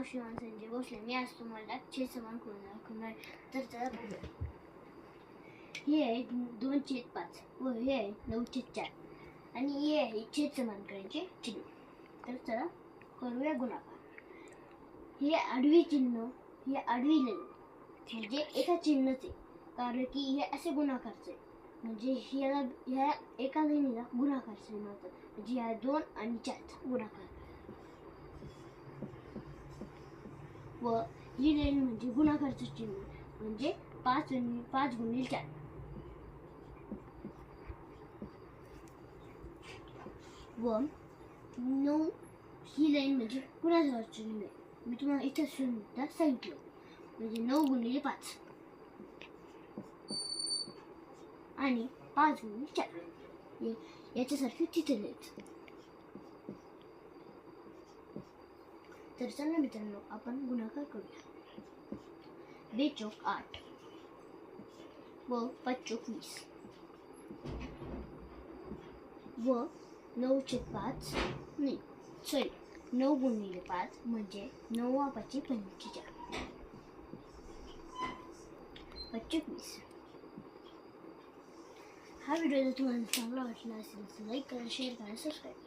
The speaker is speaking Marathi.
शिवान संजय भोसले. मी आज तुम्हाला छेद समान करून दाखवणार. तर चला बघूया. हे आहे 2/5 व हे आहे 9/4 आणि हे आहे छेद समान करायचे चिन्ह. तर चला करूया गुणाकार. हे आडवी चिन्ह, हे आडवी लाईन म्हणजे एका चिन्हच आहे, कारण की हे असे गुणाकारचे म्हणजे ह्या एका लाईनीला गुणाकार चिन्ह म्हणतात. म्हणजे ह्या 2 आणि 4 गुणाकार. व ही लाईन म्हणजे गुणाकारचं चिन्ह म्हणजे 5 गुणिले 4. व 9 ही लाईन म्हणजे गुणाकाराचं चिन्ह आहे. मी तुम्हाला इथं सुद्धा सांगितलं म्हणजे 9 गुणिले 5 आणि 5 गुणिले 4 याच्यासारखे तिथे लिहायचं. तर चला मित्रांनो आपण गुणाकार करूया. 2 चौक 8 व 5 चौक 20 व 9/5 नाही सॉरी 9 गुणिले 5 म्हणजे 9 5 45 25. हा व्हिडिओ जर तुम्हाला चांगला वाटला असेल तर लाईक करा, शेअर करा, सबस्क्राईब करा.